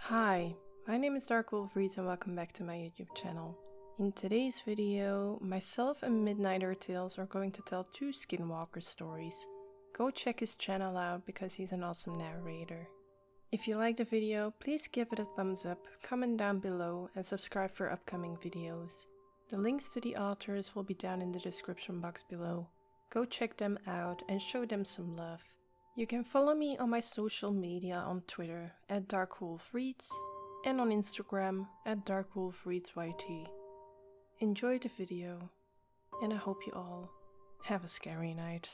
Hi, my name is Dark Wolf Reads and welcome back to my YouTube channel. In today's video, myself and Midnighter Tales are going to tell 2 Skinwalker stories. Go check his channel out because he's an awesome narrator. If you like the video, please give it a thumbs up, comment down below and subscribe for upcoming videos. The links to the authors will be down in the description box below. Go check them out and show them some love. You can follow me on my social media on Twitter at DarkWolfReads and on Instagram at DarkWolfReadsYT. Enjoy the video and I hope you all have a scary night.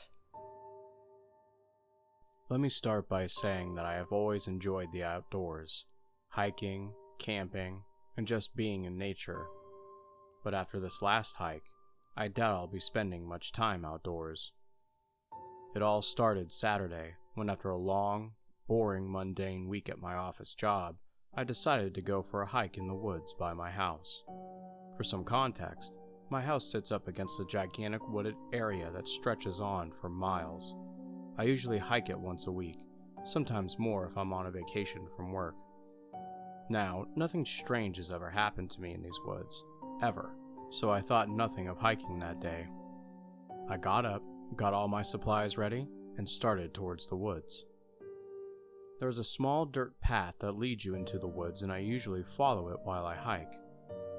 Let me start by saying that I have always enjoyed the outdoors, hiking, camping, and just being in nature. But after this last hike, I doubt I'll be spending much time outdoors. It all started Saturday, when after a long, boring, mundane week at my office job, I decided to go for a hike in the woods by my house. For some context, my house sits up against a gigantic wooded area that stretches on for miles. I usually hike it once a week, sometimes more if I'm on a vacation from work. Now, nothing strange has ever happened to me in these woods, ever, so I thought nothing of hiking that day. I got up, got all my supplies ready, and started towards the woods. There is a small dirt path that leads you into the woods, and I usually follow it while I hike.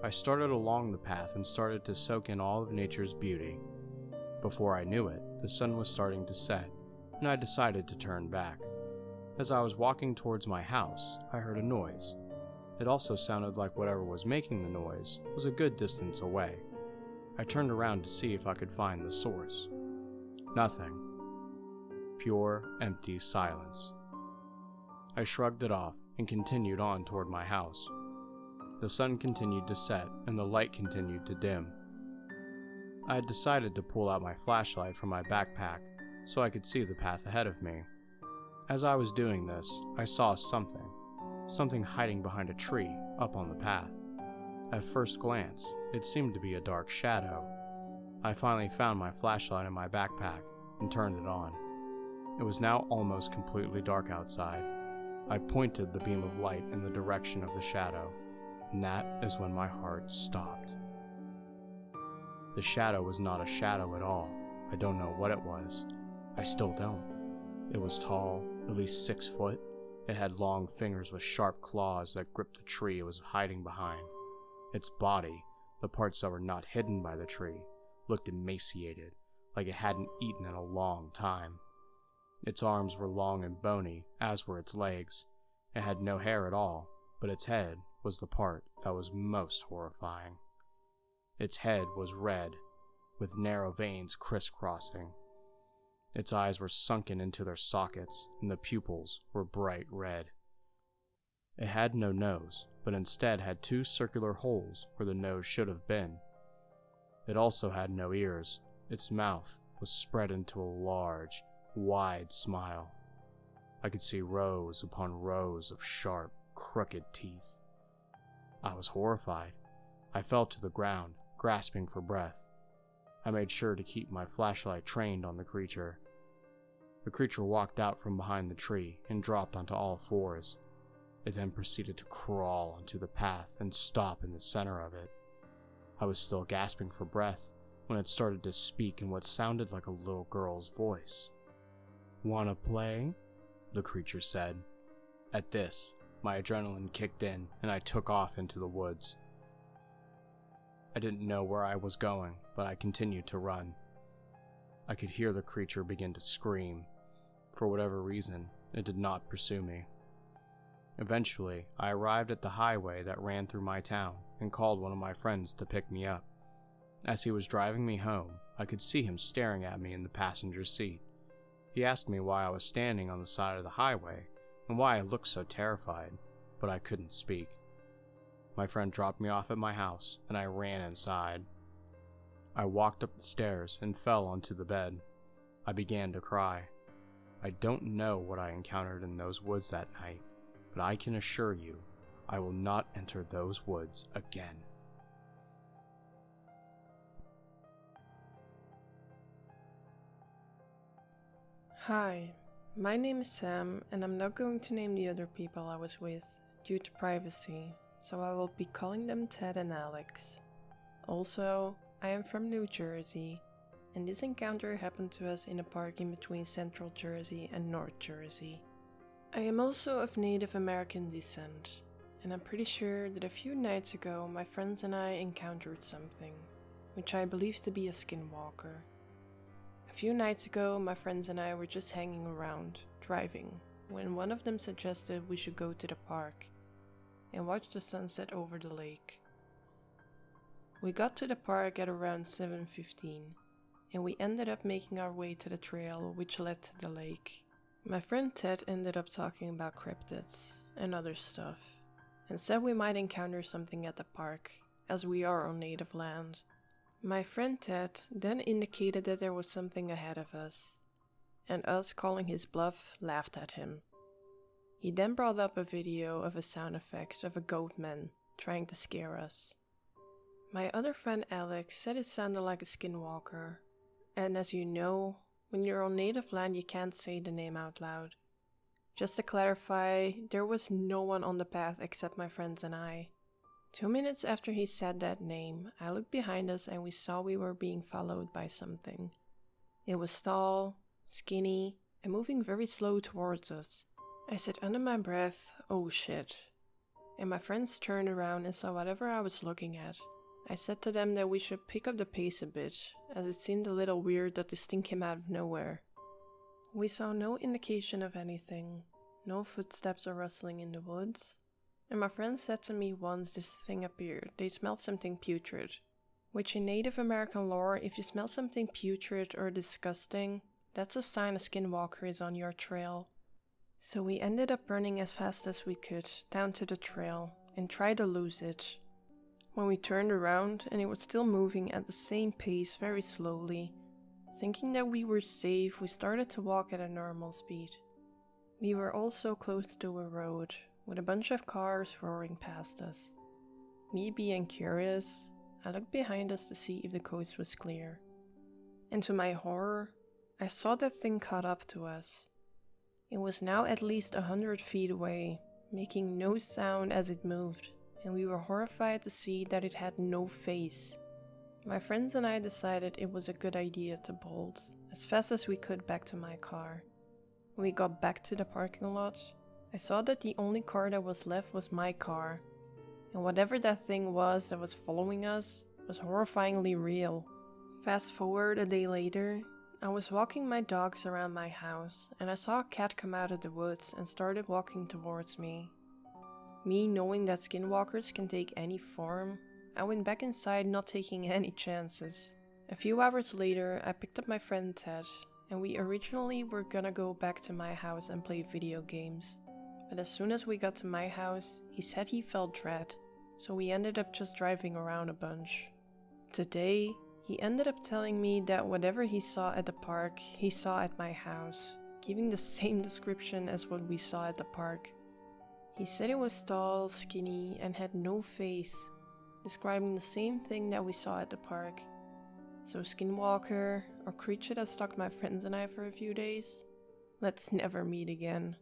I started along the path and started to soak in all of nature's beauty. Before I knew it, the sun was starting to set, and I decided to turn back. As I was walking towards my house, I heard a noise. It also sounded like whatever was making the noise was a good distance away. I turned around to see if I could find the source. Nothing. Pure, empty silence. I shrugged it off and continued on toward my house. The sun continued to set and the light continued to dim. I had decided to pull out my flashlight from my backpack so I could see the path ahead of me. As I was doing this, I saw something hiding behind a tree up on the path. At first glance, it seemed to be a dark shadow. I finally found my flashlight in my backpack and turned it on. It was now almost completely dark outside. I pointed the beam of light in the direction of the shadow, and that is when my heart stopped. The shadow was not a shadow at all. I don't know what it was. I still don't. It was tall, at least 6 foot. It had long fingers with sharp claws that gripped the tree it was hiding behind. Its body, the parts that were not hidden by the tree, looked emaciated, like it hadn't eaten in a long time. Its arms were long and bony, as were its legs. It had no hair at all, but its head was the part that was most horrifying. Its head was red, with narrow veins crisscrossing. Its eyes were sunken into their sockets, and the pupils were bright red. It had no nose, but instead had 2 circular holes where the nose should have been. It also had no ears. Its mouth was spread into a large, wide smile. I could see rows upon rows of sharp, crooked teeth. I was horrified. I fell to the ground, grasping for breath. I made sure to keep my flashlight trained on the creature. The creature walked out from behind the tree and dropped onto all fours. It then proceeded to crawl onto the path and stop in the center of it. I was still gasping for breath when it started to speak in what sounded like a little girl's voice. "Wanna play?" the creature said. At this, my adrenaline kicked in and I took off into the woods. I didn't know where I was going, but I continued to run. I could hear the creature begin to scream. For whatever reason, it did not pursue me. Eventually, I arrived at the highway that ran through my town and called one of my friends to pick me up. As he was driving me home, I could see him staring at me in the passenger seat. He asked me why I was standing on the side of the highway and why I looked so terrified, but I couldn't speak. My friend dropped me off at my house and I ran inside. I walked up the stairs and fell onto the bed. I began to cry. I don't know what I encountered in those woods that night, but I can assure you, I will not enter those woods again. Hi, my name is Sam and I'm not going to name the other people I was with due to privacy, so I will be calling them Ted and Alex. Also, I am from New Jersey, and this encounter happened to us in a park in between Central Jersey and North Jersey. I am also of Native American descent, and I'm pretty sure that a few nights ago my friends and I encountered something, which I believe to be a skinwalker. A few nights ago my friends and I were just hanging around, driving, when one of them suggested we should go to the park and watch the sunset over the lake. We got to the park at around 7:15, and we ended up making our way to the trail which led to the lake. My friend Ted ended up talking about cryptids and other stuff, and said we might encounter something at the park, as we are on native land. My friend Ted then indicated that there was something ahead of us, and us calling his bluff laughed at him. He then brought up a video of a sound effect of a goat man trying to scare us. My other friend Alex said it sounded like a skinwalker, and as you know, when you're on native land you can't say the name out loud. Just to clarify, there was no one on the path except my friends and I. 2 minutes after he said that name, I looked behind us and we saw we were being followed by something. It was tall, skinny, and moving very slow towards us. I said under my breath, "Oh shit," and my friends turned around and saw whatever I was looking at. I said to them that we should pick up the pace a bit, as it seemed a little weird that this thing came out of nowhere. We saw no indication of anything, no footsteps or rustling in the woods, and my friend said to me once this thing appeared, they smelled something putrid, which in Native American lore, if you smell something putrid or disgusting, that's a sign a skinwalker is on your trail. So we ended up running as fast as we could down to the trail and tried to lose it. When we turned around and it was still moving at the same pace very slowly, thinking that we were safe, we started to walk at a normal speed. We were also close to a road, with a bunch of cars roaring past us. Me being curious, I looked behind us to see if the coast was clear. And to my horror, I saw that thing caught up to us. It was now at least 100 feet away, making no sound as it moved, and we were horrified to see that it had no face. My friends and I decided it was a good idea to bolt as fast as we could back to my car. When we got back to the parking lot, I saw that the only car that was left was my car, and whatever that thing was that was following us was horrifyingly real. Fast forward a day later, I was walking my dogs around my house and I saw a cat come out of the woods and started walking towards me. Me knowing that skinwalkers can take any form, I went back inside not taking any chances. A few hours later, I picked up my friend Ted, and we originally were gonna go back to my house and play video games. But as soon as we got to my house, he said he felt dread, so we ended up just driving around a bunch. Today, he ended up telling me that whatever he saw at the park, he saw at my house, giving the same description as what we saw at the park. He said it was tall, skinny, and had no face, describing the same thing that we saw at the park. So skinwalker, or creature that stalked my friends and I for a few days, let's never meet again.